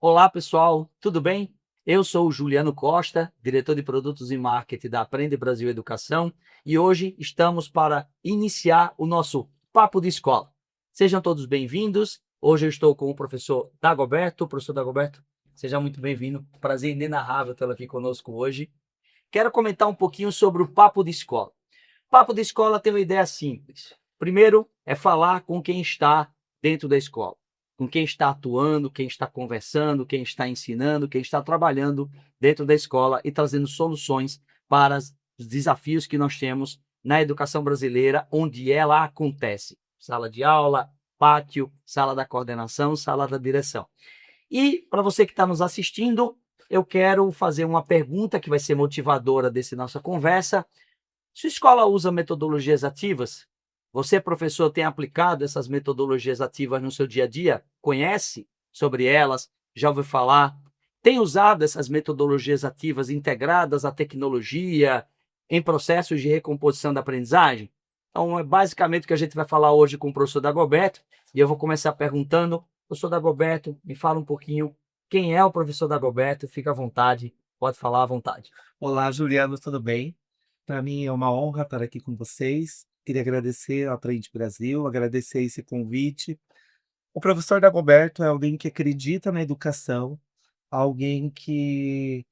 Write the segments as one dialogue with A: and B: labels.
A: Olá, pessoal, tudo bem? Eu sou o Juliano Costa, diretor de produtos e marketing da Aprende Brasil Educação, e hoje estamos para iniciar o nosso Papo de Escola. Sejam todos bem-vindos. Hoje eu estou com o professor Dagoberto. Professor Dagoberto, seja muito bem-vindo. Prazer inenarrável tê-lo aqui conosco hoje. Quero comentar um pouquinho sobre o Papo de Escola. Papo de escola tem uma ideia simples. Primeiro é falar com quem está dentro da escola, com quem está atuando, quem está conversando, quem está ensinando, quem está trabalhando dentro da escola e trazendo soluções para os desafios que nós temos na educação brasileira, onde ela acontece. Sala de aula, pátio, sala da coordenação, sala da direção. E para você que está nos assistindo, eu quero fazer uma pergunta que vai ser motivadora dessa nossa conversa. Sua escola usa metodologias ativas? Você, professor, tem aplicado essas metodologias ativas no seu dia a dia? Conhece sobre elas? Já ouviu falar? Tem usado essas metodologias ativas integradas à tecnologia em processos de recomposição da aprendizagem? Então, é basicamente o que a gente vai falar hoje com o professor Dagoberto. E eu vou começar perguntando, professor Dagoberto, me fala um pouquinho quem é o professor Dagoberto, fica à vontade, pode falar à vontade.
B: Olá, Juliano, tudo bem? Para mim é uma honra estar aqui com vocês. Queria agradecer ao Aprende Brasil, agradecer esse convite. O professor Dagoberto é alguém que acredita na educação, alguém que,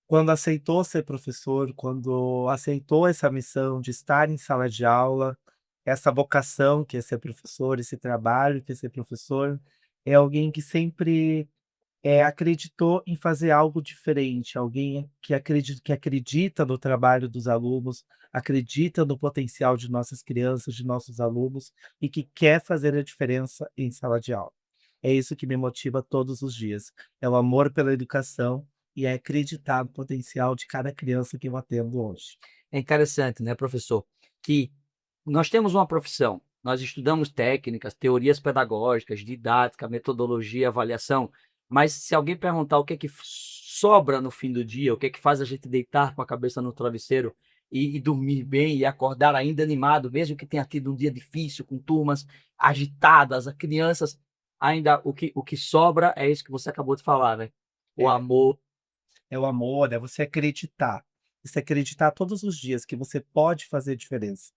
B: quando aceitou ser professor, quando aceitou essa missão de estar em sala de aula, essa vocação que é ser professor, esse trabalho que é ser professor, é alguém que sempre acreditou em fazer algo diferente, alguém que acredita no trabalho dos alunos, acredita no potencial de nossas crianças, de nossos alunos, e que quer fazer a diferença em sala de aula. É isso que me motiva todos os dias, é o amor pela educação e é acreditar no potencial de cada criança que eu atendo hoje.
A: É interessante, né, professor, que nós temos uma profissão, nós estudamos técnicas, teorias pedagógicas, didática, metodologia, avaliação, mas se alguém perguntar o que é que sobra no fim do dia, o que é que faz a gente deitar com a cabeça no travesseiro e dormir bem e acordar ainda animado, mesmo que tenha tido um dia difícil, com turmas agitadas, as crianças, ainda o que sobra é isso que você acabou de falar, né? O
B: É,
A: amor.
B: é o amor, é você acreditar todos os dias que você pode fazer diferença.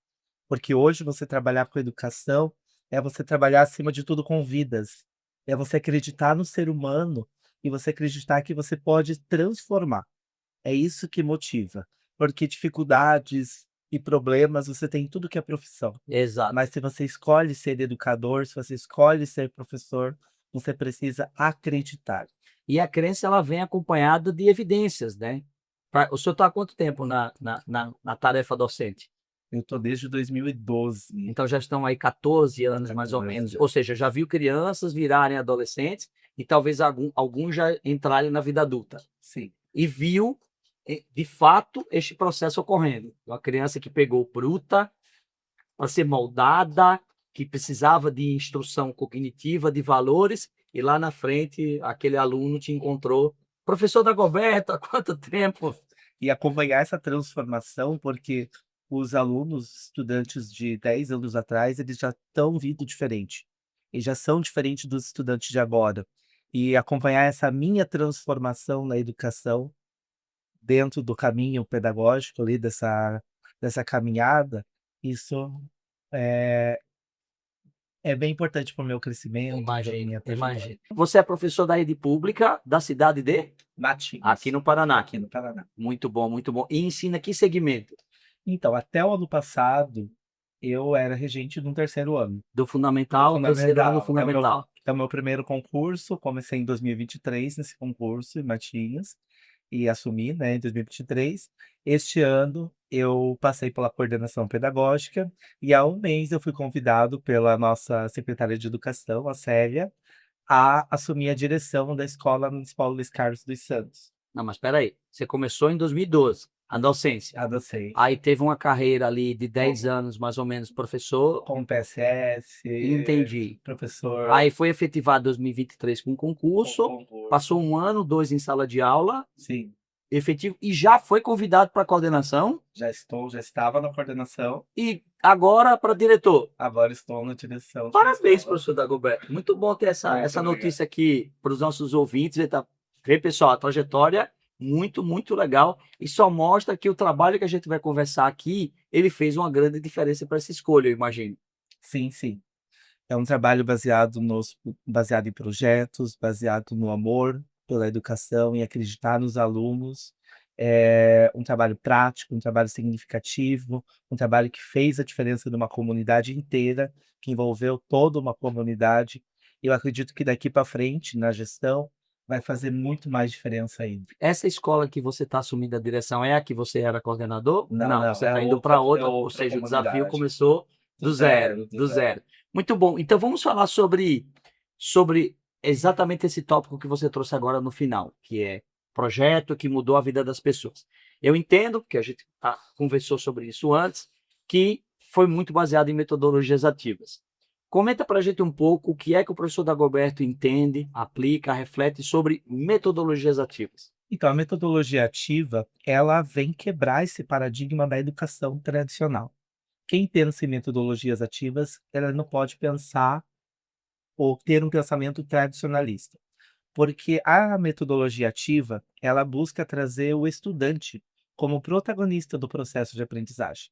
B: Porque hoje você trabalhar com educação é você trabalhar acima de tudo com vidas. É você acreditar no ser humano e você acreditar que você pode transformar. É isso que motiva. Porque dificuldades e problemas você tem em tudo que é profissão.
A: Exato.
B: Mas se você escolhe ser educador, se você escolhe ser professor, você precisa acreditar.
A: E a crença ela vem acompanhada de evidências, né? O senhor está há quanto tempo na tarefa docente?
B: Eu estou desde 2012.
A: Então já estão aí 14 anos mais ou menos, ou seja, já viu crianças virarem adolescentes e talvez alguns já entrarem na vida adulta.
B: Sim.
A: E viu, de fato, este processo ocorrendo. Uma criança que pegou bruta para ser moldada, que precisava de instrução cognitiva, de valores, e lá na frente aquele aluno te encontrou. Professor Dagoberto, há quanto tempo?
B: E acompanhar essa transformação, porque os alunos, estudantes de 10 anos atrás, eles já estão vindo diferente. Eles já são diferentes dos estudantes de agora. E acompanhar essa minha transformação na educação, dentro do caminho pedagógico ali dessa caminhada, isso é é bem importante para o meu crescimento, para
A: Imagino,
B: minha trajetória.
A: imagino. Você é professor da rede pública da cidade de? Aqui
B: Matinhos,
A: no Paraná.
B: aqui no Paraná.
A: Muito bom, muito bom. E ensina que segmento?
B: Então, até o ano passado, eu era regente no terceiro ano.
A: Do
B: Do
A: fundamental, terceiro ano
B: fundamental.
A: fundamental.
B: É o meu primeiro concurso, comecei em 2023 nesse concurso em Matinhos, e assumi, né, em 2023. Este ano eu passei pela coordenação pedagógica, e há um mês eu fui convidado pela nossa secretária de educação, a Célia, a assumir a direção da Escola Municipal Luiz Carlos dos Santos.
A: Não, mas espera aí. Você começou em 2012, a docência.
B: A docente.
A: Aí teve uma carreira ali de 10 anos, mais ou menos, professor.
B: Com PSS,
A: Entendi.
B: professor
A: Aí foi efetivado 2023 com
B: com
A: concurso,
B: concurso.
A: passou 1 ano, 2 em sala de aula,
B: Sim,
A: efetivo, e já foi convidado para coordenação.
B: já estava na coordenação.
A: E Agora para diretor.
B: Agora estou na direção de
A: Parabéns,
B: escola.
A: professor Dagoberto. Muito bom ter essa,
B: Muito
A: essa
B: obrigado.
A: notícia aqui para os nossos ouvintes. Ver, pessoal, a trajetória muito, muito legal. E só mostra que o trabalho que a gente vai conversar aqui, ele fez uma grande diferença para essa escolha, eu imagino.
B: Sim, sim. É um trabalho baseado em projetos, baseado no amor pela educação, em acreditar nos alunos. É um trabalho prático, um trabalho significativo, um trabalho que fez a diferença numa comunidade inteira, que envolveu toda uma comunidade. Eu acredito que daqui para frente, na gestão, vai fazer muito mais diferença ainda.
A: Essa escola que você está assumindo a direção é a que você era coordenador?
B: Não,
A: Não,
B: não,
A: você
B: é
A: está indo para outra, ou
B: outra
A: seja, o desafio
B: comunidade.
A: começou
B: Do
A: do zero,
B: zero, do
A: do
B: zero.
A: zero. Muito bom. Então vamos falar sobre exatamente esse tópico que você trouxe agora no final, que é projeto que mudou a vida das pessoas. Eu entendo, que a gente conversou sobre isso antes, que foi muito baseado em metodologias ativas. Comenta para a gente um pouco o que é que o professor Dagoberto entende, aplica, reflete sobre metodologias ativas.
B: Então, a metodologia ativa, ela vem quebrar esse paradigma da educação tradicional. Quem pensa em metodologias ativas, ela não pode pensar ou ter um pensamento tradicionalista, porque a metodologia ativa, ela busca trazer o estudante como protagonista do processo de aprendizagem.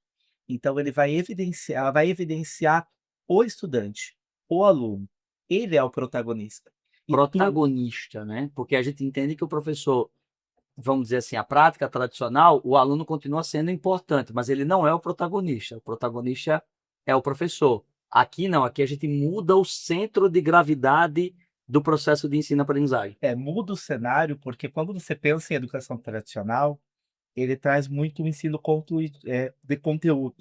B: Então, ela vai evidenciar o estudante, o aluno. Ele é o protagonista. E
A: Protagonista, né? Porque a gente entende que o professor, vamos dizer assim, a prática tradicional, o aluno continua sendo importante, mas ele não é o protagonista. O protagonista é o professor. Aqui não, aqui a gente muda o centro de gravidade do processo de ensino-aprendizagem.
B: muda o cenário, porque quando você pensa em educação tradicional, ele traz muito o ensino de conteúdo.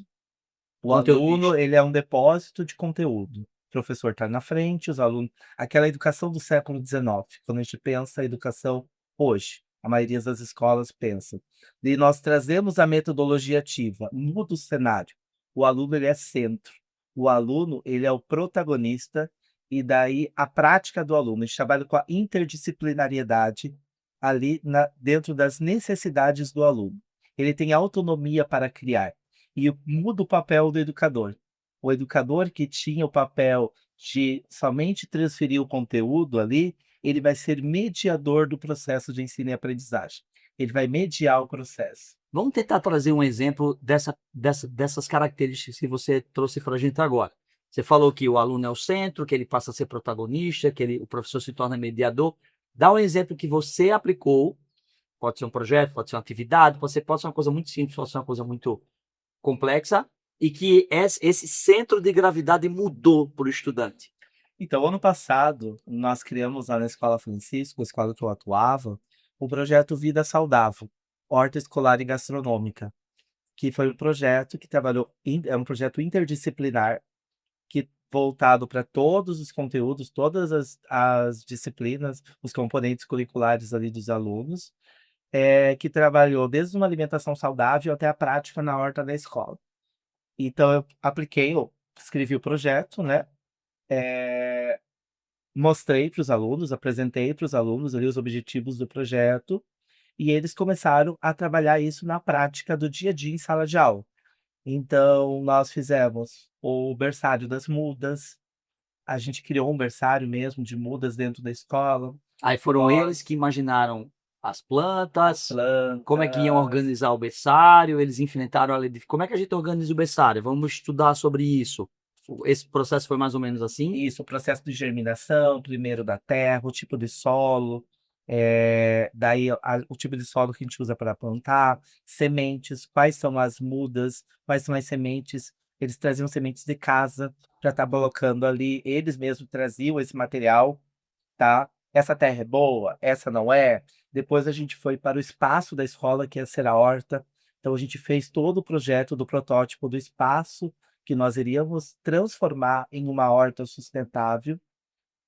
B: O aluno,
A: Conteudista.
B: ele é um depósito de conteúdo. O professor está na frente, os alunos. Aquela educação do século XIX, quando a gente pensa a educação hoje, a maioria das escolas pensa. E nós trazemos a metodologia ativa, muda o cenário. O aluno, ele é centro. O aluno, ele é o protagonista, e daí a prática do aluno. A gente trabalha com a interdisciplinariedade ali dentro das necessidades do aluno. Ele tem autonomia para criar e muda o papel do educador. O educador que tinha o papel de somente transferir o conteúdo ali, ele vai ser mediador do processo de ensino e aprendizagem. Ele vai mediar o processo.
A: Vamos tentar trazer um exemplo dessas características que você trouxe para a gente agora. Você falou que o aluno é o centro, que ele passa a ser protagonista, o professor se torna mediador. Dá um exemplo que você aplicou, pode ser um projeto, pode ser uma atividade, pode ser uma coisa muito simples, pode ser uma coisa muito complexa, e que esse centro de gravidade mudou para o estudante.
B: Então, ano passado, nós criamos lá na Escola Francisco, a escola que eu atuava, o projeto Vida Saudável, Horta Escolar e Gastronômica, que foi um projeto que é um projeto interdisciplinar, que voltado para todos os conteúdos, todas as disciplinas, os componentes curriculares ali dos alunos, que trabalhou desde uma alimentação saudável até a prática na horta da escola. Então eu escrevi o projeto, né, mostrei para os alunos, apresentei para os alunos ali os objetivos do projeto, e eles começaram a trabalhar isso na prática do dia a dia em sala de aula. Então nós fizemos o berçário das mudas, a gente criou um berçário mesmo de mudas dentro da escola.
A: Aí foram
B: Nós
A: eles que imaginaram as plantas, como é que iam
B: plantas.
A: organizar o berçário, eles enfrentaram a lei de... Como é que a gente organiza o berçário? Vamos estudar sobre isso. Esse processo foi mais ou menos assim?
B: Isso, o processo de germinação, primeiro da terra, o tipo de solo, daí o tipo de solo que a gente usa para plantar, sementes, quais são as mudas, quais são as sementes. Eles traziam sementes de casa para estar colocando ali, eles mesmos traziam esse material, tá? Essa terra é boa, essa não é. Depois a gente foi para o espaço da escola, que ia ser a horta. Então a gente fez todo o projeto do protótipo do espaço que nós iríamos transformar em uma horta sustentável.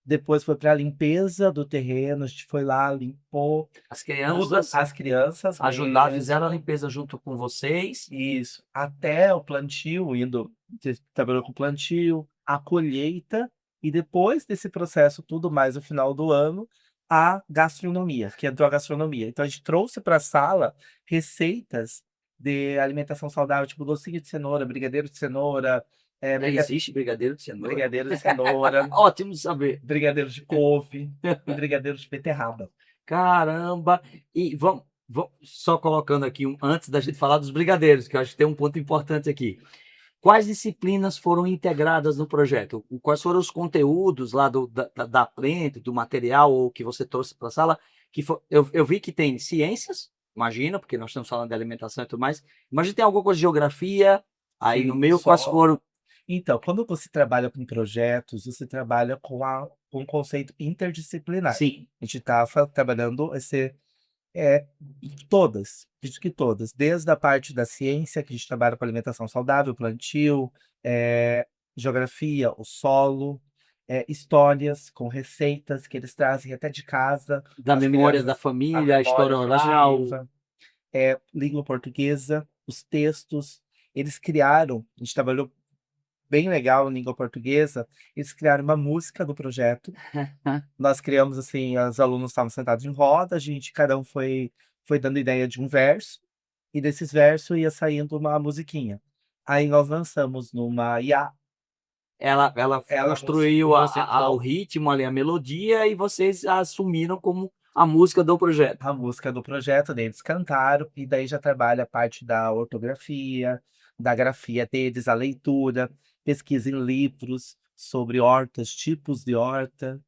B: Depois foi para a limpeza do terreno, a gente foi lá, limpou
A: As
B: tudo,
A: crianças
B: as crianças
A: fizeram a
B: mesmo.
A: limpeza junto com vocês.
B: Isso, até o plantio, trabalhou com plantio, a colheita, e depois desse processo tudo mais, no final do ano, a gastronomia, que entrou a gastronomia. Então a gente trouxe para a sala receitas de alimentação saudável, tipo docinho de cenoura, brigadeiro de cenoura,
A: Existe brigadeiro de cenoura?
B: brigadeiro de cenoura,
A: Ótimo saber.
B: brigadeiro de couve e brigadeiro de beterraba.
A: Caramba! E vamos só colocando aqui antes da gente falar dos brigadeiros, que eu acho que tem um ponto importante aqui. Quais disciplinas foram integradas no projeto? Quais foram os conteúdos lá da Aprende, do material ou que você trouxe para a sala? Eu vi que tem ciências, imagina, porque nós estamos falando de alimentação e tudo mais. Imagina tem alguma coisa de geografia, aí no
B: Sim,
A: meio quais foram.
B: Então, quando você trabalha com projetos, você trabalha com um conceito interdisciplinar.
A: Sim,
B: A gente está trabalhando é, todas, acredito que todas, desde a parte da ciência, que a gente trabalha com alimentação saudável, plantio, geografia, o solo, histórias com receitas que eles trazem até de casa,
A: da
B: as
A: memória da
B: crianças, a
A: família, a
B: memória
A: história oral.
B: afetiva, língua portuguesa, os textos. Eles criaram, a gente trabalhou bem legal em língua portuguesa, eles criaram uma música do projeto. Nós criamos assim, os alunos estavam sentados em roda, cada um foi dando ideia de um verso, e desses versos ia saindo uma musiquinha. Aí nós lançamos numa IA,
A: Ela
B: ela
A: construiu o
B: musicou
A: ritmo ali, a melodia, e vocês assumiram como a música do projeto.
B: a música do projeto, daí eles cantaram, e daí já trabalha a parte da ortografia, da grafia deles, a leitura, pesquisa em livros sobre hortas, tipos de horta,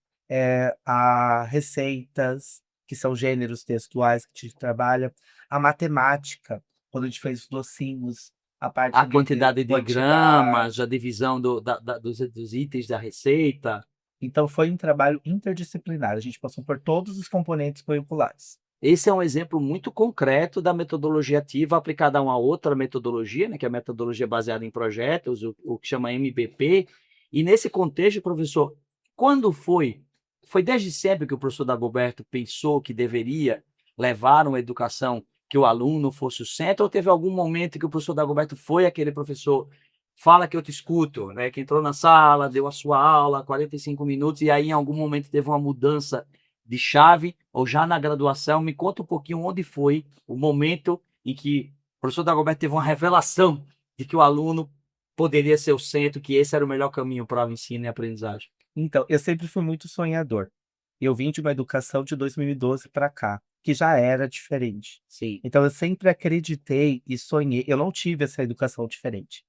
B: a receitas, que são gêneros textuais que a gente trabalha, a matemática, quando a gente fez os docinhos, a parte
A: A
B: ali de
A: quantidade de gramas,
B: quantidade.
A: a divisão dos itens da receita.
B: Então foi um trabalho interdisciplinar, a gente passou por todos os componentes curriculares.
A: Esse é um exemplo muito concreto da metodologia ativa aplicada a uma outra metodologia, né, que é a metodologia baseada em projetos, o que chama MBP. E nesse contexto, professor, quando foi? Foi desde sempre que o professor Dagoberto pensou que deveria levar uma educação que o aluno fosse o centro, ou teve algum momento que o professor Dagoberto foi aquele professor, fala que eu te escuto, né, que entrou na sala, deu a sua aula, 45 minutos, e aí em algum momento teve uma mudança de chave, ou já na graduação? Me conta um pouquinho onde foi o momento em que o professor Dagoberto teve uma revelação de que o aluno poderia ser o centro, que esse era o melhor caminho para o ensino e aprendizagem.
B: Então, eu sempre fui muito sonhador. Eu vim de uma educação de 2012 para cá, que já era diferente.
A: Sim.
B: Então eu sempre acreditei e sonhei. Eu não tive essa educação diferente.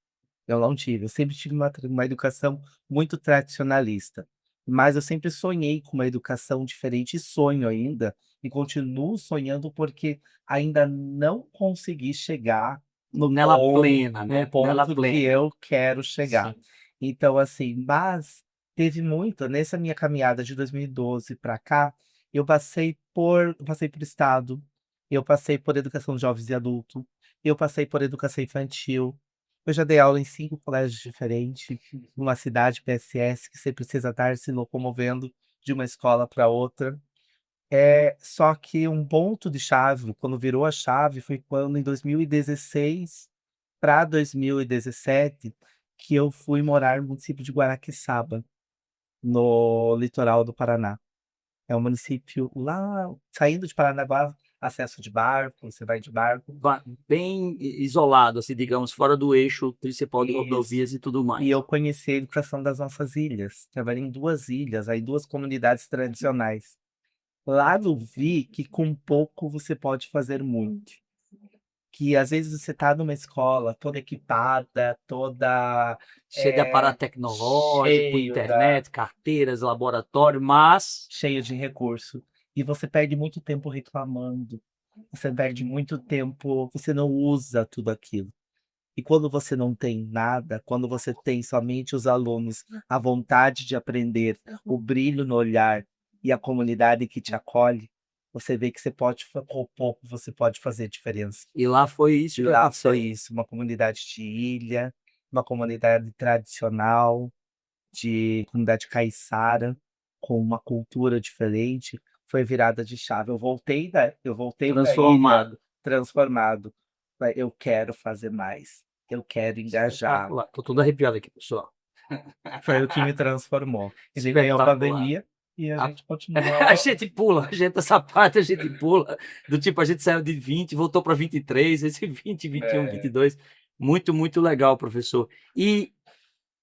B: Eu não tive. Eu sempre tive uma educação muito tradicionalista. Mas eu sempre sonhei com uma educação diferente e sonho ainda. E continuo sonhando porque ainda não consegui chegar
A: Nela plena,
B: no
A: né? Nela
B: ponto que
A: plena.
B: eu quero chegar.
A: Sim.
B: Então, assim, mas teve muito, nessa minha caminhada de 2012 para cá, eu passei por estado, eu passei por educação de jovens e adulto, eu passei por educação infantil. Eu já dei aula em 5 colégios diferentes, numa cidade PSS, que você precisa estar se locomovendo de uma escola para outra. Só que um ponto de chave, quando virou a chave, foi quando em 2016 para 2017, que eu fui morar no município de Guaraqueçaba, no litoral do Paraná. É um município lá, saindo de Paranaguá, acesso de barco, você vai de barco.
A: Bem isolado, assim, digamos, fora do eixo principal de
B: Isso.
A: rodovias e tudo
B: E
A: mais.
B: eu conheci a educação das nossas ilhas. Trabalhei em 2 ilhas, aí 2 comunidades tradicionais. Lá eu vi que com pouco você pode fazer muito. Que às vezes você tá numa escola toda equipada, toda,
A: Cheio de aparato tecnológico,
B: cheio
A: internet, carteiras, laboratório, mas
B: cheio de recurso. E você perde muito tempo reclamando. Você perde muito tempo, você não usa tudo aquilo. E quando você não tem nada, quando você tem somente os alunos, a vontade de aprender, o brilho no olhar e a comunidade que te acolhe, você vê que você pode, com pouco, você pode fazer diferença.
A: e lá foi isso
B: E
A: que
B: lá
A: aconteceu.
B: foi isso, uma comunidade de ilha, uma comunidade tradicional, de comunidade caiçara, com uma cultura diferente, foi virada de chave. Eu voltei da ilha
A: Transformado.
B: transformado. Eu quero fazer mais, eu quero engajar.
A: Espetacular. Tô todo arrepiado aqui, pessoal.
B: Foi o que me transformou. E daí veio a
A: Espetacular.
B: pandemia, e a
A: A
B: gente
A: a
B: continua.
A: gente pula, essa parte a gente pula, do tipo, a gente saiu de 20, voltou para 23, esse 20, 21,
B: É,
A: 22, muito, muito legal, professor. E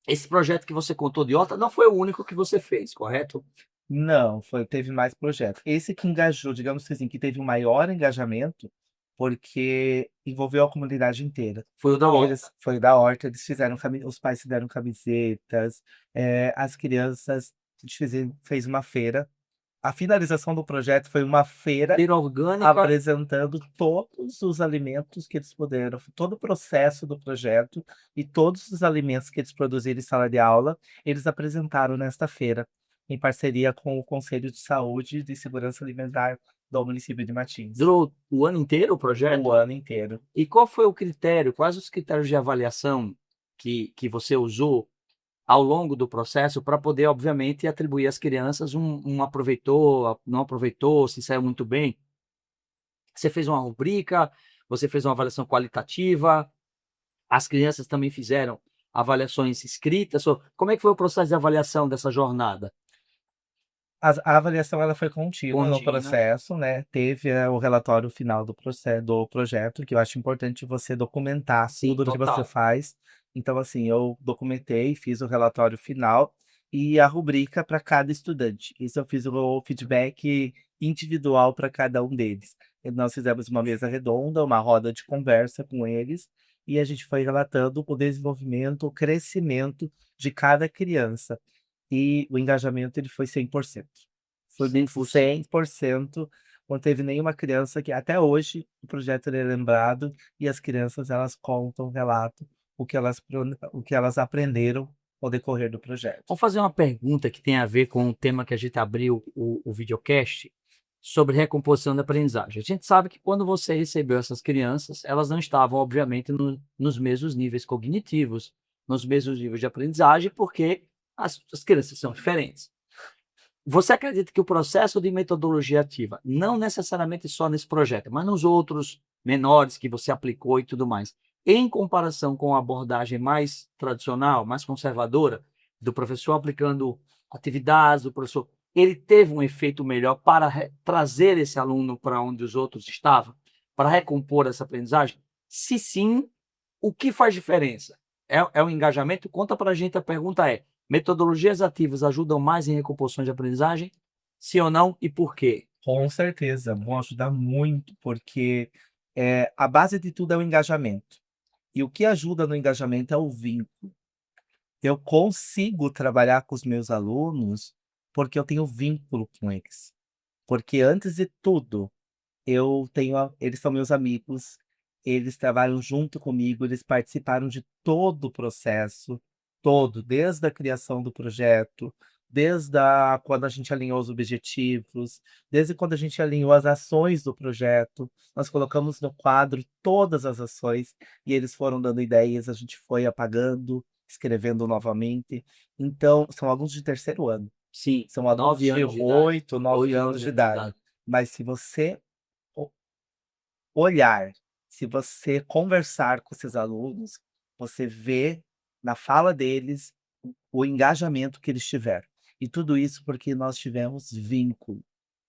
A: esse projeto que você contou de horta não foi o único que você fez, correto?
B: não, teve mais projetos. Esse que engajou, digamos assim, que teve um maior engajamento, porque envolveu a comunidade inteira.
A: Foi o da horta.
B: Foi da horta, eles fizeram os pais fizeram camisetas, as crianças, a gente fez uma feira. A finalização do projeto foi uma feira
A: Feira orgânica.
B: apresentando todos os alimentos que eles puderam, todo o processo do projeto e todos os alimentos que eles produziram em sala de aula, eles apresentaram nesta feira, em parceria com o Conselho de Saúde e de Segurança Alimentar do município de Matins,
A: Durou o ano inteiro o
B: o
A: projeto?
B: ano inteiro.
A: E qual foi o critério, quais os critérios de avaliação que você usou ao longo do processo para poder, obviamente, atribuir às crianças um aproveitou, não aproveitou, se saiu muito bem? Você fez uma rubrica, você fez uma avaliação qualitativa, as crianças também fizeram avaliações escritas, como é que foi o processo de avaliação dessa jornada?
B: A avaliação ela foi contínua no
A: Contínua.
B: processo, né, teve, o relatório final do projeto, que eu acho importante você documentar
A: Sim,
B: tudo o que você
A: total.
B: faz. Então, assim, eu documentei, fiz o relatório final e a rubrica para cada estudante. Isso eu fiz o feedback individual para cada um deles. E nós fizemos uma mesa redonda, uma roda de conversa com eles, e a gente foi relatando o desenvolvimento, o crescimento de cada criança. E o engajamento ele foi 100%. Foi
A: 100%.
B: 100%, não teve nenhuma criança que até hoje o projeto ele é lembrado e as crianças elas contam, relato o que elas aprenderam ao decorrer do projeto.
A: Vou fazer uma pergunta que tem a ver com o tema que a gente abriu o videocast, sobre recomposição da aprendizagem. A gente sabe que quando você recebeu essas crianças, elas não estavam, obviamente, nos mesmos níveis cognitivos, nos mesmos níveis de aprendizagem, porque as crianças são diferentes. Você acredita que o processo de metodologia ativa, não necessariamente só nesse projeto, mas nos outros menores que você aplicou e tudo mais, em comparação com a abordagem mais tradicional, mais conservadora, do professor aplicando atividades, do professor, ele teve um efeito melhor para trazer esse aluno para onde os outros estavam, para recompor essa aprendizagem? Se sim, o que faz diferença? É o engajamento? Conta para a gente, a pergunta é: metodologias ativas ajudam mais em recomposição de aprendizagem? Sim ou não, e por quê?
B: Com certeza, vão ajudar muito, porque, a base de tudo é o engajamento. E o que ajuda no engajamento é o vínculo. Eu consigo trabalhar com os meus alunos, porque eu tenho vínculo com eles. Porque antes de tudo, eles são meus amigos, eles trabalham junto comigo, eles participaram de todo o processo, todo, desde a criação do projeto, quando a gente alinhou os objetivos, desde quando a gente alinhou as ações do projeto, nós colocamos no quadro todas as ações e eles foram dando ideias, a gente foi apagando, escrevendo novamente. Então, são alunos de terceiro ano,
A: Sim,
B: são alunos
A: 9
B: de
A: anos de idade,
B: 8, 9
A: 8,
B: anos
A: 9
B: de
A: anos de
B: idade.
A: idade.
B: Mas se você o olhar, se você conversar com esses alunos, você vê na fala deles o engajamento que eles tiveram. E tudo isso porque nós tivemos vínculo.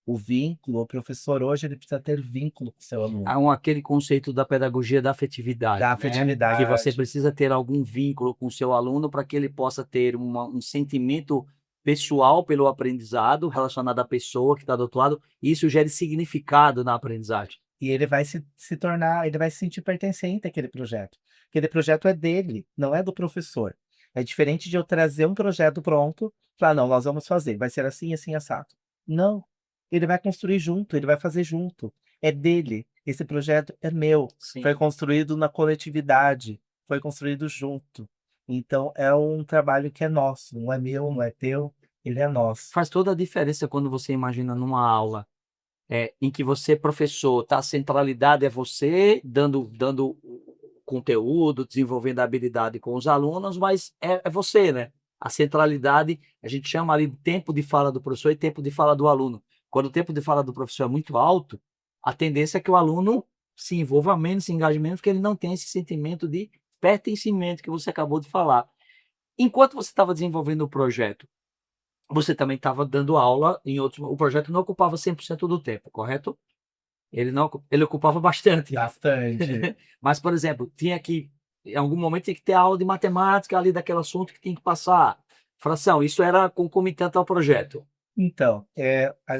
B: O professor hoje ele precisa ter vínculo com o seu aluno,
A: Há aquele conceito da pedagogia da afetividade,
B: da
A: né, que você
B: afetividade.
A: precisa ter algum vínculo com o seu aluno para que ele possa ter um sentimento pessoal pelo aprendizado relacionado à pessoa que está do outro lado, e isso gere significado na aprendizagem.
B: E ele vai se tornar ele vai se sentir pertencente àquele projeto. Aquele projeto é dele, não é do professor. É diferente de eu trazer um projeto pronto, falar: "Não, nós vamos fazer, vai ser assim, assim, assado". Não, ele vai construir junto, ele vai fazer junto. É dele, esse projeto é meu, foi
A: Sim.
B: construído na coletividade, foi construído junto. Então é um trabalho que é nosso, não é meu, não é teu, ele é nosso.
A: Faz toda a diferença quando você imagina numa aula, em que você, professor, tá, a centralidade é você dando o conteúdo, desenvolvendo a habilidade com os alunos, mas é você, né. A centralidade, a gente chama ali de tempo de fala do professor e tempo de fala do aluno. Quando o tempo de fala do professor é muito alto, a tendência é que o aluno se envolva menos, se engaje menos, porque ele não tem esse sentimento de pertencimento que você acabou de falar. Enquanto você estava desenvolvendo o projeto, você também estava dando aula em outros. O projeto não ocupava 100% do tempo, correto? Ele não, ele ocupava bastante.
B: Bastante.
A: Mas, por exemplo, tinha que, em algum momento, tinha que ter aula de matemática ali daquele assunto que tinha que passar. Fração, isso era concomitante ao projeto.
B: Então,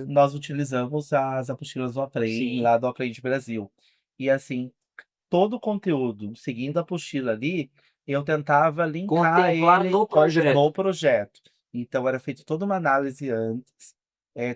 B: nós utilizamos as apostilas do Aprende,
A: Sim.
B: lá do Aprende Brasil. E assim, todo o conteúdo, seguindo a apostila ali, eu tentava linkar
A: Contemplar
B: ele
A: no projeto.
B: no projeto. Então era feito toda uma análise antes,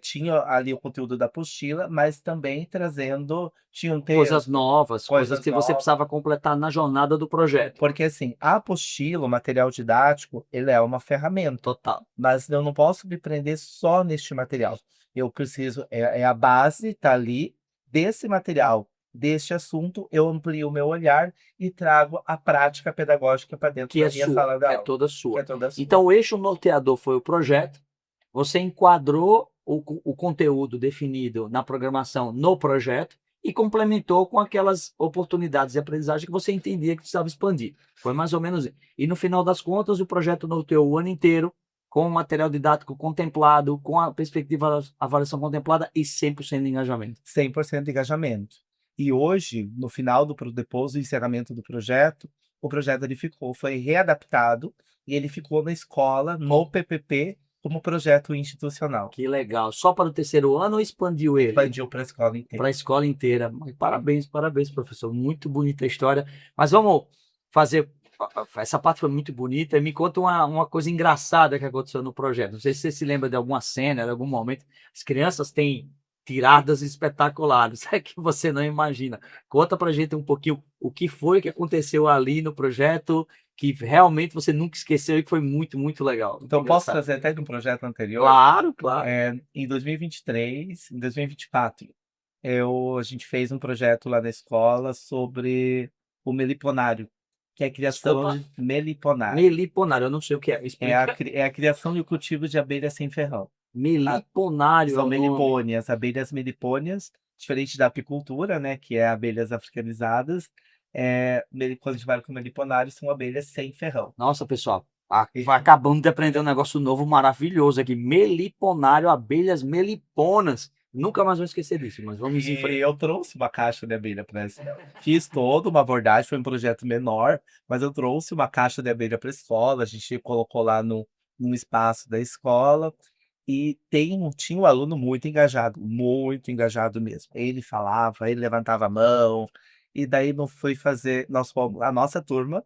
B: tinha ali o conteúdo da apostila, mas também trazendo tinham
A: Coisas
B: textos,
A: novas, coisas
B: coisas
A: que você
B: novas.
A: precisava completar na jornada do projeto.
B: Porque assim, a apostila, o material didático, ele é uma ferramenta,
A: Total.
B: mas eu não posso me prender só neste material. Eu preciso, é a base, tá ali, desse material, deste assunto, eu amplio o meu olhar e trago a prática pedagógica para dentro
A: Que é
B: da minha
A: sua,
B: sala de
A: é
B: aula,
A: toda
B: que é
A: sua.
B: toda sua.
A: Então, o eixo norteador foi o projeto, você enquadrou o conteúdo definido na programação no projeto e complementou com aquelas oportunidades de aprendizagem que você entendia que precisava expandir. Foi mais ou menos isso. E no final das contas, o projeto norteou o ano inteiro com o material didático contemplado, com a perspectiva da avaliação contemplada e 100% de engajamento.
B: 100% de engajamento. E hoje, no final depois do encerramento do projeto, o projeto ele foi readaptado e ele ficou na escola, no PPP, como projeto institucional.
A: Que legal. Só para o terceiro ano ou expandiu ele?
B: Expandiu para a escola
A: Para
B: inteira.
A: a escola inteira. Parabéns, parabéns, professor. Muito bonita a história. Mas vamos fazer. Essa parte foi muito bonita. Me conta uma coisa engraçada que aconteceu no projeto. Não sei se você se lembra de alguma cena, de algum momento. As crianças têm tiradas espetaculares, é que você não imagina. Conta pra gente um pouquinho o que foi que aconteceu ali no projeto, que realmente você nunca esqueceu e que foi muito, muito legal. Muito
B: Então, posso
A: engraçado.
B: trazer até de um projeto anterior?
A: Claro, claro.
B: Em 2023, em 2024, a gente fez um projeto lá na escola sobre o meliponário, que é a criação
A: Desculpa.
B: de meliponário.
A: Meliponário, eu não sei o que é. Explica.
B: É a criação e o cultivo de abelhas sem ferrão. Ah,
A: Meliponário é
B: são
A: o nome.
B: melipônias, abelhas melipônias, diferente da apicultura, né, que é abelhas africanizadas. Quando a gente vai com meliponários, são abelhas sem ferrão.
A: Nossa, pessoal,
B: E,
A: acabamos de aprender um negócio novo maravilhoso aqui. Meliponário, abelhas meliponas. Nunca mais vou esquecer disso, mas vamos em
B: e
A: frente.
B: eu trouxe uma caixa de abelha para essa. Fiz toda uma abordagem, foi um projeto menor, mas eu trouxe uma caixa de abelha para a escola, a gente colocou lá num espaço da escola, e tinha um aluno muito engajado mesmo. Ele falava, ele levantava a mão, e daí não foi fazer, a nossa turma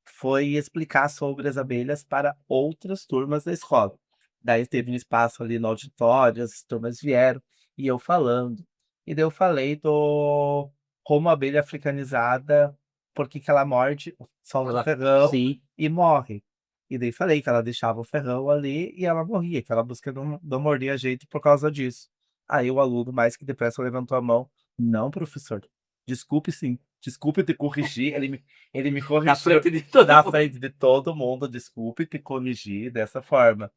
B: foi explicar sobre as abelhas para outras turmas da escola. Daí teve um espaço ali no auditório, as turmas vieram, e eu falando. E daí eu falei do como a abelha africanizada, por que que ela morde, solta o ferrão
A: Sim,
B: e morre. E daí falei que ela deixava o ferrão ali e ela morria, que ela busca não morder a gente por causa disso. Aí o aluno, mais que depressa, levantou a mão. Não, professor, desculpe sim, desculpe te corrigir. Ele me
A: na
B: corrigiu
A: frente de todo
B: na
A: mundo.
B: frente de todo mundo, desculpe te corrigir dessa forma.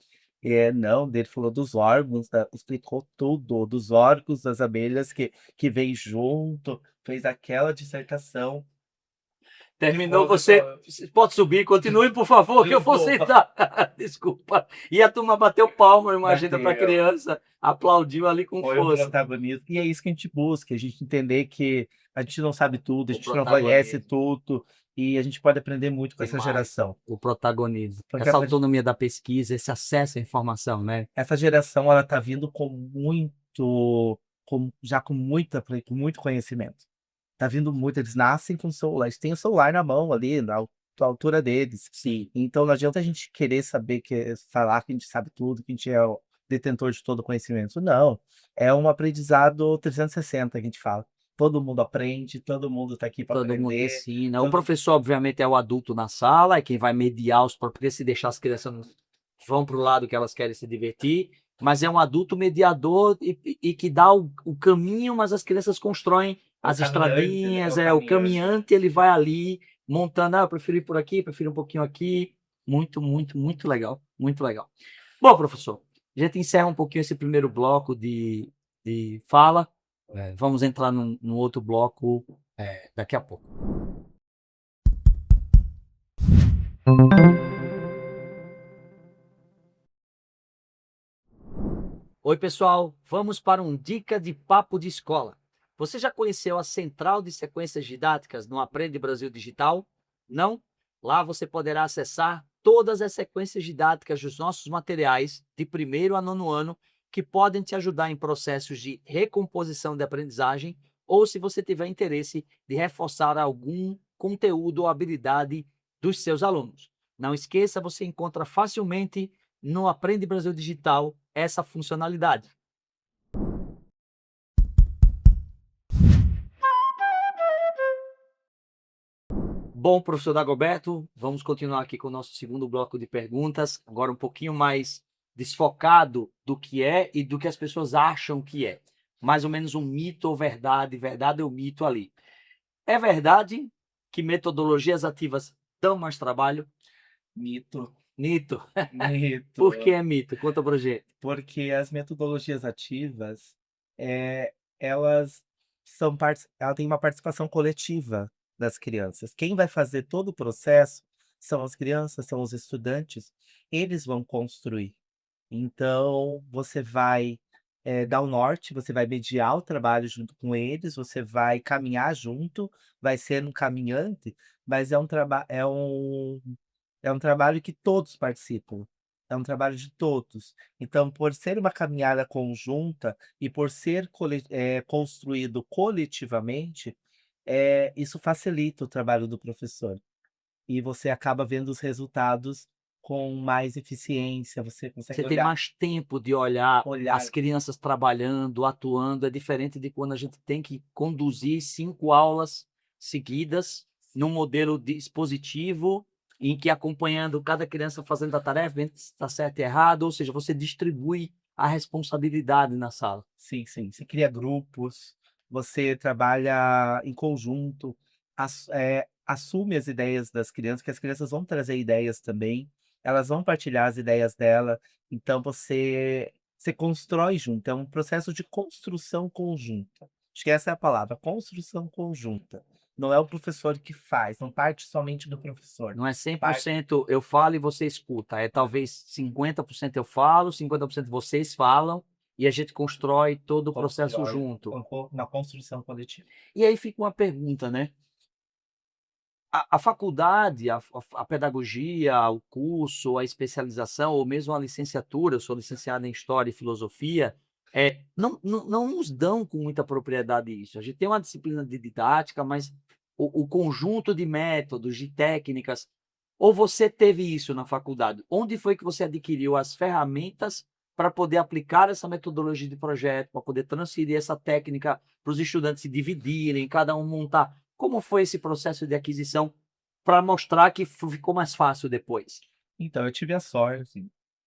B: Não, ele falou dos órgãos, explicou tudo, dos órgãos das abelhas que vem junto, fez aquela dissertação.
A: Terminou você. Pode subir, continue, por favor, que eu vou
B: Desculpa.
A: sentar. Desculpa. E a turma bateu palma, imagina, para a
B: Bateu.
A: criança. Aplaudiu ali com
B: Foi um
A: força.
B: protagonismo. E é isso que a gente busca, a gente entender que a gente não sabe tudo, a
A: O
B: gente não conhece
A: protagonismo.
B: tudo, e a gente pode aprender muito com essa
A: Demais.
B: geração.
A: O protagonismo.
B: Porque
A: Essa autonomia da pesquisa, esse acesso à informação, né?
B: essa geração, ela tá vindo com muito conhecimento. Tá vindo muito, eles nascem com celular, eles têm o celular na mão ali, na altura deles.
A: Sim.
B: Então não adianta a gente querer falar que a gente sabe tudo, que a gente é o detentor de todo o conhecimento. Não, é um aprendizado 360 que a gente fala. Todo mundo aprende, todo mundo tá aqui para
A: Todo mundo
B: aprender.
A: ensina. O professor, obviamente, é o adulto na sala, é quem vai mediar os porque se deixar as crianças vão para o lado que elas querem se divertir, mas é um adulto mediador e que dá o caminho, mas as crianças constroem as estradinhas, o caminhante, ele vai ali montando, eu prefiro ir por aqui, prefiro um pouquinho aqui. Muito, muito, muito legal, muito legal. Bom, professor, a gente encerra um pouquinho esse primeiro bloco de fala. Vamos entrar num outro bloco daqui a pouco. Oi, pessoal, vamos para um dica de papo de escola. Você já conheceu a central de sequências didáticas no Aprende Brasil Digital? Não? Lá você poderá acessar todas as sequências didáticas dos nossos materiais de primeiro a nono ano que podem te ajudar em processos de recomposição de aprendizagem ou se você tiver interesse de reforçar algum conteúdo ou habilidade dos seus alunos. Não esqueça, você encontra facilmente no Aprende Brasil Digital essa funcionalidade. Bom, professor Dagoberto, vamos continuar aqui com o nosso segundo bloco de perguntas, agora um pouquinho mais desfocado do que é e do que as pessoas acham que é. Mais ou menos um mito ou verdade, verdade ou mito ali. É verdade que metodologias ativas dão mais trabalho?
B: Mito,
A: Mito. Por que
B: mito.
A: é mito? Conta pra gente.
B: Porque as metodologias ativas, elas são parti ela tem uma participação coletiva das crianças. Quem vai fazer todo o processo são as crianças, são os estudantes, eles vão construir. Então, você vai, dar o norte, você vai mediar o trabalho junto com eles, você vai caminhar junto, vai ser um caminhante, mas é um trabalho que todos participam, é um trabalho de todos. Então, por ser uma caminhada conjunta e por ser construído coletivamente, isso facilita o trabalho do professor. E você acaba vendo os resultados com mais eficiência, você consegue
A: Você tem
B: olhar
A: mais tempo de olhar
B: olhar
A: as crianças trabalhando, atuando, é diferente de quando a gente tem que conduzir 5 aulas seguidas num modelo dispositivo, em que acompanhando cada criança fazendo a tarefa, vendo se está certo e errado, ou seja, você distribui a responsabilidade na sala.
B: sim, sim. Você cria grupos, você trabalha em conjunto, assume as ideias das crianças, que as crianças vão trazer ideias também, elas vão partilhar as ideias dela, então você constrói junto, é um processo de construção conjunta. Acho que essa é a palavra, construção conjunta. Não é o professor que faz, não parte somente do professor,
A: Não é cem por
B: parte
A: cento eu falo e você escuta, é talvez 50% eu falo, 50% vocês falam, e a gente constrói todo o processo
B: constrói
A: junto.
B: na construção coletiva.
A: E aí fica uma pergunta, né? A faculdade, a pedagogia, o curso, a especialização ou mesmo a licenciatura, eu sou licenciado em História e Filosofia, não nos dão com muita propriedade isso. A gente tem uma disciplina de didática, mas o conjunto de métodos, de técnicas, ou você teve isso na faculdade? Onde foi que você adquiriu as ferramentas para poder aplicar essa metodologia de projeto, para poder transferir essa técnica para os estudantes se dividirem, cada um montar? Como foi esse processo de aquisição para mostrar que ficou mais fácil depois?
B: Então, eu tive a sorte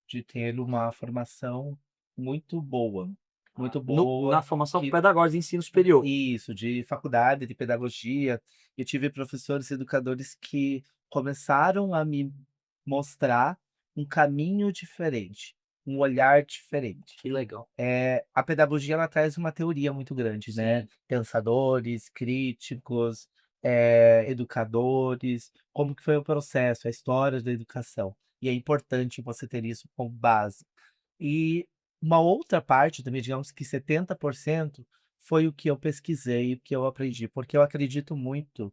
B: de ter uma formação muito boa, muito
A: Na
B: boa,
A: formação
B: que
A: pedagógica de ensino superior.
B: isso, de faculdade de pedagogia. Eu tive professores e educadores que começaram a me mostrar um caminho diferente, um olhar diferente.
A: Que legal.
B: A pedagogia ela traz uma teoria muito grande, né,
A: Sim.
B: pensadores, críticos, educadores, como que foi o processo, a história da educação, e é importante você ter isso como base. E uma outra parte também, digamos que 70% foi o que eu pesquisei, o que eu aprendi, porque eu acredito muito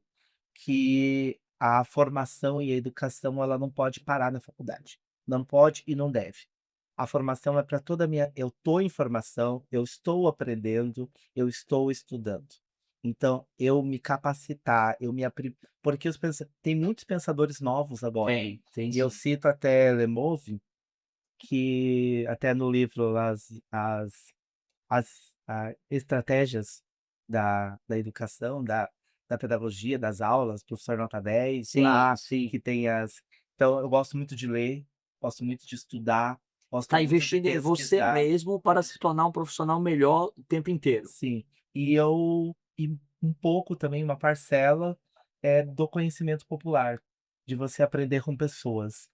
B: que a formação e a educação ela não pode parar na faculdade, não pode e não deve. A formação é para toda a minha eu estou em formação, eu estou aprendendo, eu estou estudando. Então, eu me capacitar, eu me apri porque tem muitos pensadores novos agora,
A: Tem
B: e eu
A: sim.
B: cito até Lemove, que até no livro estratégias da educação, da pedagogia, das aulas, professor nota 10
A: Sim,
B: lá,
A: sim.
B: que tem então eu gosto muito de ler, gosto muito de estudar, gosto
A: Está
B: muito de
A: investindo em você
B: pesquisar.
A: mesmo para se tornar um profissional melhor o tempo inteiro.
B: Sim, e um pouco também, uma parcela, do conhecimento popular, de você aprender com pessoas.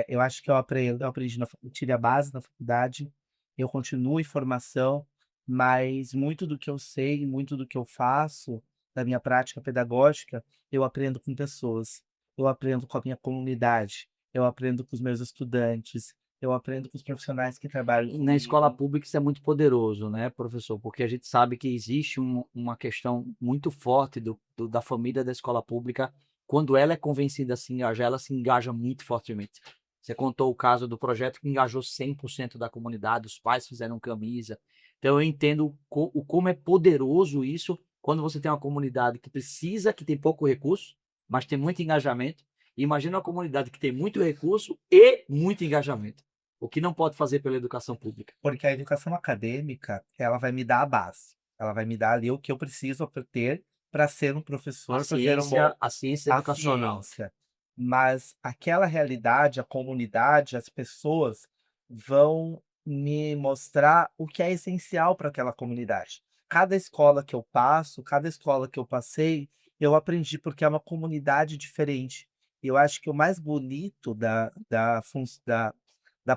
B: Eu acho que eu aprendi tive a base na faculdade, eu continuo em formação, mas muito do que eu sei, muito do que eu faço, da minha prática pedagógica, eu aprendo com pessoas. Eu aprendo com a minha comunidade, eu aprendo com os meus estudantes, eu aprendo com os profissionais que trabalham
A: E na escola
B: comigo.
A: pública isso é muito poderoso, né, professor, porque a gente sabe que existe uma questão muito forte da família da escola pública, quando ela é convencida a se engajar, ela se engaja muito fortemente. Você contou o caso do projeto que engajou 100% da comunidade, os pais fizeram camisa. Então eu entendo como é poderoso isso, quando você tem uma comunidade que precisa, que tem pouco recurso, mas tem muito engajamento. Imagina uma comunidade que tem muito recurso e muito engajamento. O que não pode fazer pela educação pública?
B: Porque a educação acadêmica, ela vai me dar a base, ela vai me dar ali o que eu preciso ter para ser um professor, para ser um bom
A: A ciência
B: a
A: educacional.
B: ciência. Mas aquela realidade, a comunidade, as pessoas vão me mostrar o que é essencial para aquela comunidade. Cada escola que eu passo, cada escola que eu passei, eu aprendi porque é uma comunidade diferente. E eu acho que o mais bonito da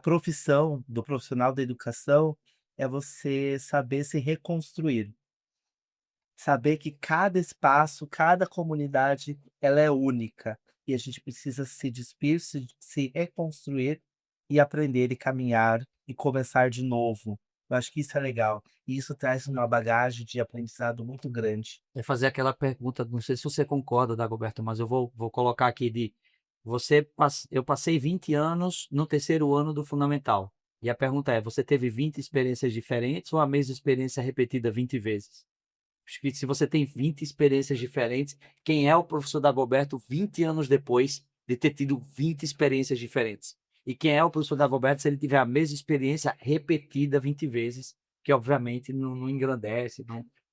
B: profissão, do profissional da educação, é você saber se reconstruir. Saber que cada espaço, cada comunidade, ela é única, e a gente precisa se despir, se reconstruir e aprender e caminhar e começar de novo. Eu acho que isso é legal, e isso traz uma bagagem de aprendizado muito grande.
A: É fazer aquela pergunta, não sei se você concorda, Dagoberto, mas eu vou colocar aqui de eu passei 20 anos no terceiro ano do fundamental. E a pergunta é: você teve 20 experiências diferentes ou a mesma experiência repetida 20 vezes? Acho que se você tem 20 experiências diferentes, quem é o professor Dagoberto 20 anos depois de ter tido 20 experiências diferentes? E quem é o professor Dagoberto se ele tiver a mesma experiência repetida 20 vezes, que obviamente não engrandece,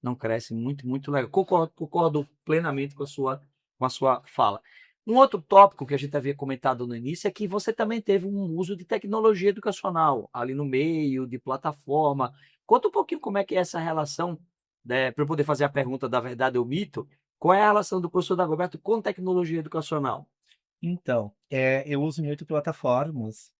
A: não cresce. Muito, muito legal. Concordo plenamente com a sua fala. Um outro tópico que a gente havia comentado no início é que você também teve um uso de tecnologia educacional ali no meio, de plataforma. Conta um pouquinho como é que é essa relação, né, para eu poder fazer a pergunta da verdade ou mito, qual é a relação do professor Dagoberto com tecnologia educacional?
B: Então, eu uso muito plataformas,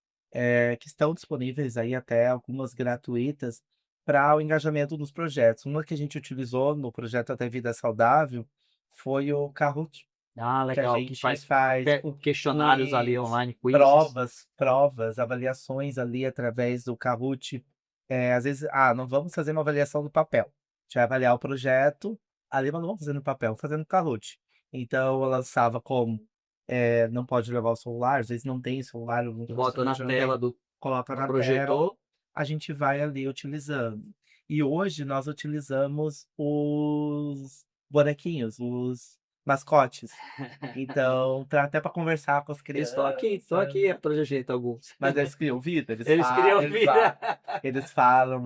B: que estão disponíveis aí, até algumas gratuitas, para o engajamento dos projetos. Uma que a gente utilizou no projeto Até Vida Saudável foi o Kahoot,
A: Ah,
B: que a
A: legal, que
B: gente
A: faz
B: faz
A: questionários ali
B: quiz,
A: online, quizzes.
B: provas, avaliações ali através do Kahoot. Às vezes, não vamos fazer uma avaliação no papel. A gente vai avaliar o projeto ali, mas não vamos fazer no papel, vamos fazer no Kahoot. Então eu lançava como, não pode levar o celular, às vezes não tem celular, o
A: Bota na
B: estudante não
A: tela
B: tem,
A: do
B: coloca na tela,
A: projetor.
B: a gente vai ali utilizando. E hoje nós utilizamos os bonequinhos, os mascotes. Então, até para conversar com as
A: Eles estão
B: crianças,
A: aqui para jeito alguns.
B: mas eles criam vida,
A: Eles queriam vir.
B: eles falam,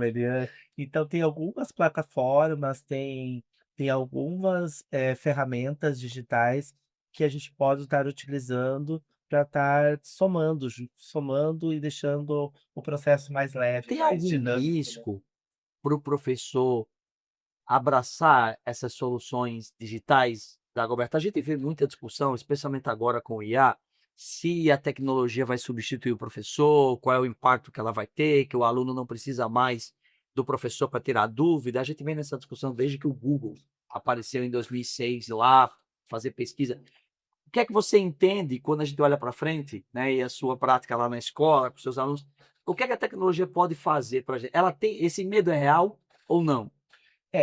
B: então tem algumas plataformas, tem algumas, ferramentas digitais que a gente pode estar utilizando para estar somando e deixando o processo mais leve,
A: Tem
B: mais
A: algum
B: dinâmico, né.
A: risco para o professor abraçar essas soluções digitais, Dagoberto? A gente vê muita discussão, especialmente agora com o IA, se a tecnologia vai substituir o professor, qual é o impacto que ela vai ter, que o aluno não precisa mais do professor para tirar dúvida. A gente vem nessa discussão desde que o Google apareceu em 2006 lá, fazer pesquisa. O que é que você entende quando a gente olha para frente, né, e a sua prática lá na escola, com seus alunos, o que é que a tecnologia pode fazer para a gente? Ela tem esse medo é real ou não?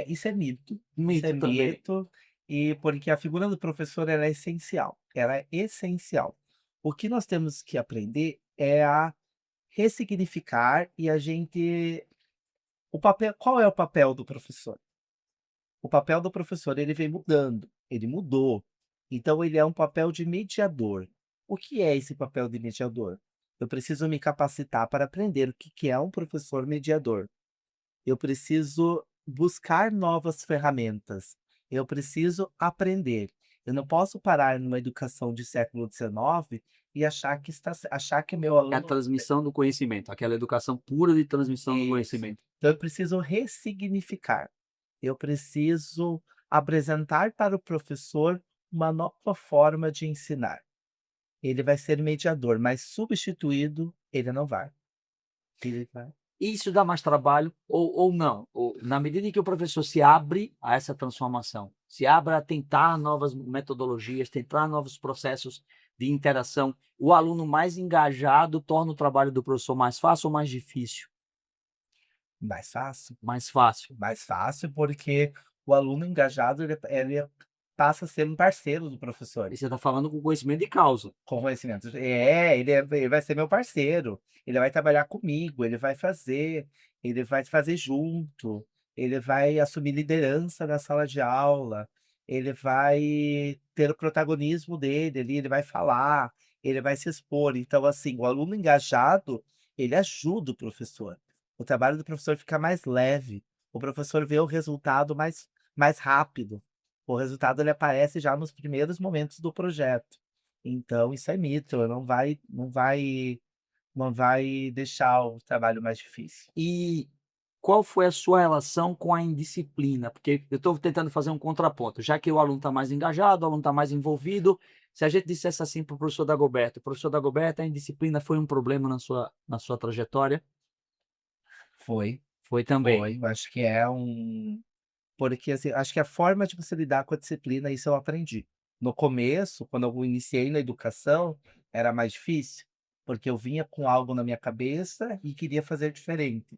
B: Isso é mito, isso é
A: Mito também.
B: mito, e porque a figura do professor ela é essencial, ela é essencial. O que nós temos que aprender é a ressignificar e a gente o papel qual é o papel do professor? O papel do professor, ele vem mudando, ele mudou, então ele é um papel de mediador. O que é esse papel de mediador? Eu preciso me capacitar para aprender o que que é um professor mediador. Eu preciso buscar novas ferramentas. Eu preciso aprender. Eu não posso parar numa educação de século XIX e achar que meu
A: É a
B: aluno
A: transmissão do conhecimento, aquela educação pura de transmissão do
B: isso.
A: conhecimento.
B: Então eu preciso ressignificar. Eu preciso apresentar para o professor uma nova forma de ensinar. Ele vai ser mediador, mas substituído ele não vai. Ele vai
A: Isso dá mais trabalho ou não? Ou, na medida em que o professor se abre a essa transformação, se abre a tentar novas metodologias, tentar novos processos, de interação, o aluno mais engajado torna o trabalho do professor mais fácil ou mais difícil?
B: Mais fácil.
A: Mais fácil.
B: Mais fácil, porque o aluno engajado, ele passa a ser um parceiro do professor,
A: E você está falando com conhecimento de causa.
B: com conhecimento. Ele vai ser meu parceiro, ele vai trabalhar comigo, ele vai fazer junto, ele vai assumir liderança na sala de aula, ele vai ter o protagonismo dele ali, ele vai falar, ele vai se expor. Então, assim, o aluno engajado, ele ajuda o professor. O trabalho do professor fica mais leve, o professor vê o resultado mais rápido. O resultado ele aparece já nos primeiros momentos do projeto. Então isso é mito, não vai deixar o trabalho mais difícil.
A: E qual foi a sua relação com a indisciplina? Porque eu estou tentando fazer um contraponto, já que o aluno está mais engajado, o aluno está mais envolvido, se a gente dissesse assim para o professor Dagoberto, a indisciplina foi um problema na sua trajetória?
B: Foi,
A: Foi também.
B: foi, eu acho que é um porque, assim, acho que a forma de você lidar com a disciplina, isso eu aprendi. No começo, quando eu iniciei na educação, era mais difícil, porque eu vinha com algo na minha cabeça e queria fazer diferente.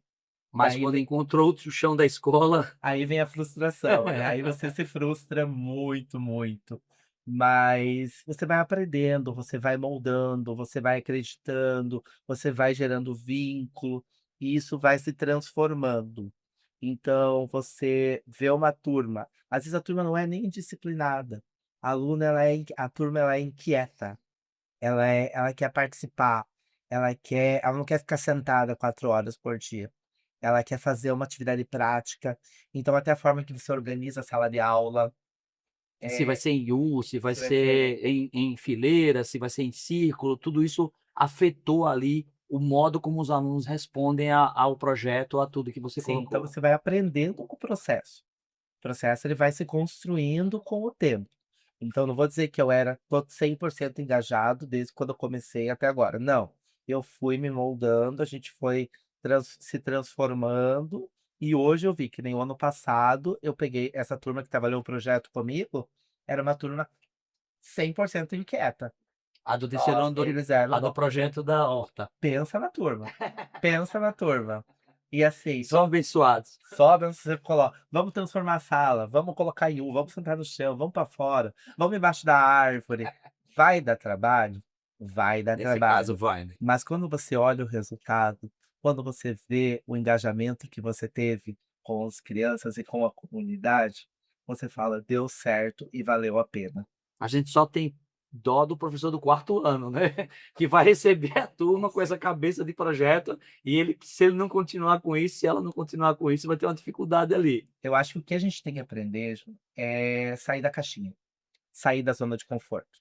A: Mas
B: Daí
A: quando encontrou o chão da escola.
B: Aí vem a frustração, né, aí você se frustra muito, muito. Mas você vai aprendendo, você vai moldando, você vai acreditando, você vai gerando vínculo, e isso vai se transformando. Então você vê uma turma, às vezes a turma não é nem indisciplinada, a turma ela é inquieta, ela quer participar, ela não quer ficar sentada 4 horas por dia. Ela quer fazer uma atividade prática, então até a forma que você organiza a sala de aula,
A: Se vai
B: eh,
A: ser em U, se vai
B: se vai ser
A: ser em fileira, se vai ser em círculo, tudo isso afetou ali o modo como os alunos respondem ao projeto, a tudo que você
B: sim, então
A: colocou.
B: você vai aprendendo com o processo. O processo ele vai se construindo com o tempo. Então não vou dizer que eu era tô 100% engajado desde quando eu comecei até agora, não. Eu fui me moldando, a gente foi se transformando, e hoje eu vi que nem o ano passado eu peguei essa turma que trabalhou o projeto comigo, era uma turma 100% inquieta.
A: A do terceiro
B: Nossa,
A: ano
B: eles
A: a
B: eram
A: do projeto da horta.
B: pensa na turma, pensa na turma. E assim,
A: São abençoados.
B: sobe, você coloca, vamos transformar a sala, vamos colocar em U, vamos sentar no chão, vamos para fora, vamos embaixo da árvore. Vai dar trabalho? Vai dar
A: Nesse caso
B: trabalho.
A: vai, né.
B: Mas quando você olha o resultado, quando você vê o engajamento que você teve com as crianças e com a comunidade, você fala: "Deu certo e valeu a pena".
A: A gente só tem dó do professor do quarto ano, né, que vai receber a turma com essa cabeça de projeto e ele se ele não continuar com isso, se ela não continuar com isso, vai ter uma dificuldade ali.
B: Eu acho que o que a gente tem que aprender, Ju, é sair da caixinha, sair da zona de conforto.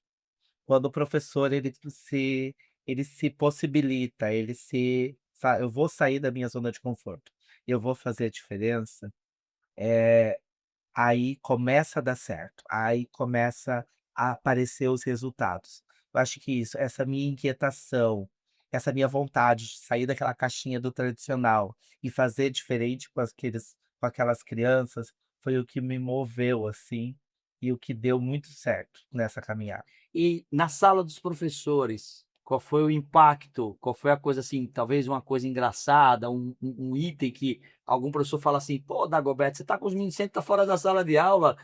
B: Quando o professor ele se possibilita, eu vou sair da minha zona de conforto, eu vou fazer a diferença, aí começa a dar certo, aí começa a aparecer os resultados. Eu acho que isso, essa minha inquietação, essa minha vontade de sair daquela caixinha do tradicional e fazer diferente com aquelas crianças, foi o que me moveu, assim, e o que deu muito certo nessa caminhada.
A: E na sala dos professores, qual foi o impacto? Qual foi a coisa, assim, talvez uma coisa engraçada, um item que algum professor fala assim: "Pô, Dagoberto, você está com os meninos sempre tá fora da sala de aula".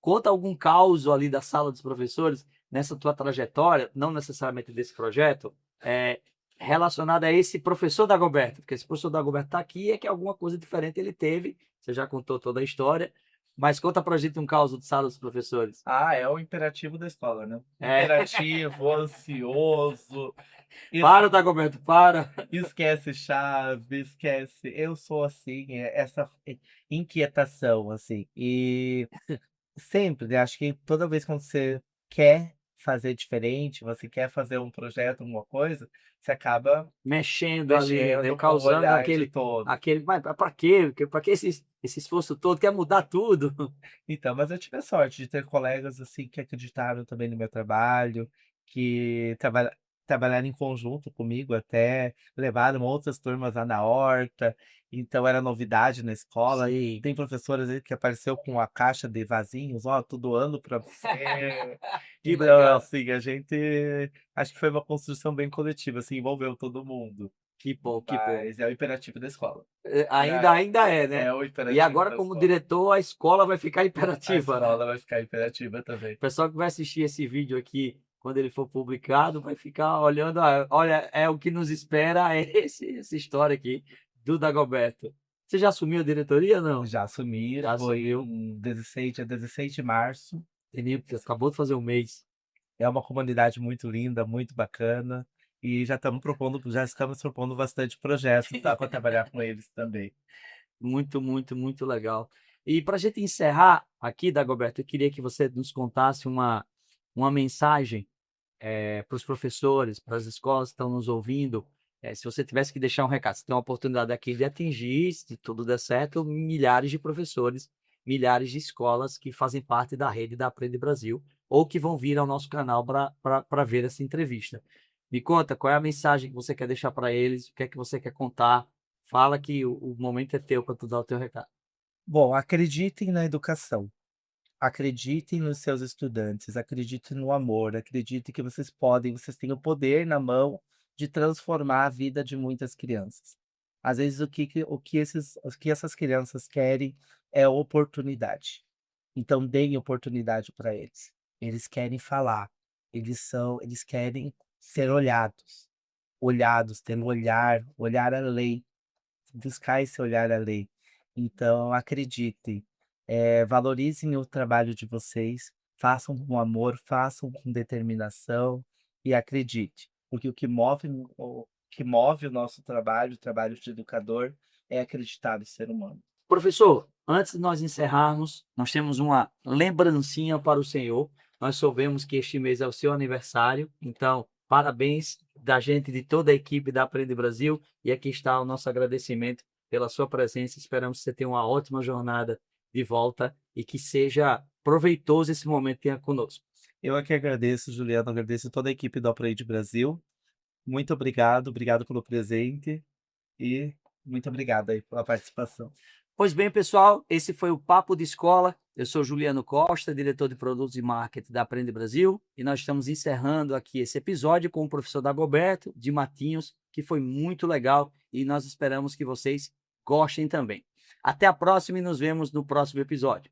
A: Conta algum caos ali da sala dos professores, nessa tua trajetória, não necessariamente desse projeto, relacionada a esse professor Dagoberto, porque esse professor Dagoberto está aqui, é que alguma coisa diferente ele teve, você já contou toda a história, mas conta pra gente um caos de sala dos professores.
B: Ah, é o imperativo da escola, né.
A: É.
B: Imperativo, ansioso, es
A: Para, Dagoberto, para.
B: esquece chave, esquece eu sou assim, essa inquietação, assim. E sempre, né, acho que toda vez quando você quer fazer diferente, você quer fazer um projeto, alguma coisa, você acaba
A: Mexendo ali, né,
B: mexendo com o
A: causando
B: olhar de
A: aquele
B: todos.
A: "Mas pra quê? Pra que esse esforço todo? Quer mudar tudo?".
B: Então, mas eu tive a sorte de ter colegas, assim, que acreditaram também no meu trabalho, que trabalha trabalharam em conjunto comigo, até levaram outras turmas lá na horta, então era novidade na escola.
A: Sim.
B: Tem professoras aí que apareceu com a caixa de vasinhos, ó, "tô doando para você".
A: Que
B: Então,
A: legal.
B: assim, a gente acho que foi uma construção bem coletiva, assim, envolveu todo mundo,
A: Que bom, que bom.
B: mas é o imperativo da escola.
A: Ainda é,
B: É
A: né.
B: o
A: E
B: imperativo
A: agora
B: da
A: como
B: escola.
A: diretor, a escola vai ficar
B: A
A: imperativa, né.
B: escola vai ficar imperativa também.
A: O pessoal que vai assistir esse vídeo aqui, quando ele for publicado, vai ficar olhando, olha, é o que nos espera é essa história aqui do Dagoberto. Você já assumiu a diretoria, não?
B: Já assumi,
A: Já
B: foi
A: assumiu.
B: em 16, dia 16 de março.
A: Entendeu? Porque acabou de fazer um mês.
B: É uma comunidade muito linda, muito bacana, e já estamos propondo bastante projetos, tá, para trabalhar com eles também.
A: Muito, muito, muito legal. E para a gente encerrar aqui, Dagoberto, eu queria que você nos contasse uma mensagem para os professores, para as escolas que estão nos ouvindo, se você tivesse que deixar um recado, você tem uma oportunidade aqui de atingir, se tudo der certo, milhares de professores, milhares de escolas que fazem parte da rede da Aprende Brasil, ou que vão vir ao nosso canal para ver essa entrevista. Me conta, qual é a mensagem que você quer deixar para eles, o que é que você quer contar? Fala que o momento é teu para tu dar o teu recado.
B: Bom, acreditem na educação, acreditem nos seus estudantes, acreditem no amor, acreditem que vocês têm o poder na mão de transformar a vida de muitas crianças. Às vezes o que essas crianças querem é oportunidade. Então deem oportunidade para eles. Eles querem falar, eles querem ser olhados, ter um olhar além, buscar esse olhar além. Então acreditem, valorizem o trabalho de vocês, façam com amor, façam com determinação e acredite, porque o que move o nosso trabalho, o trabalho de educador, é acreditar no ser humano.
A: Professor, antes de nós encerrarmos, nós temos uma lembrancinha para o senhor. Nós soubemos que este mês é o seu aniversário, então parabéns da gente, de toda a equipe da Aprende Brasil, e aqui está o nosso agradecimento pela sua presença. Esperamos que você tenha uma ótima jornada de volta e que seja proveitoso esse momento que tenha conosco.
B: Eu é que agradeço, Juliano, agradeço toda a equipe do Aprende Brasil. Muito obrigado, obrigado pelo presente e muito obrigado aí pela participação.
A: Pois bem, pessoal, esse foi o Papo de Escola. Eu sou Juliano Costa, diretor de produtos e marketing da Aprende Brasil, e nós estamos encerrando aqui esse episódio com o professor Dagoberto de Matinhos, que foi muito legal e nós esperamos que vocês gostem também. Até a próxima e nos vemos no próximo episódio.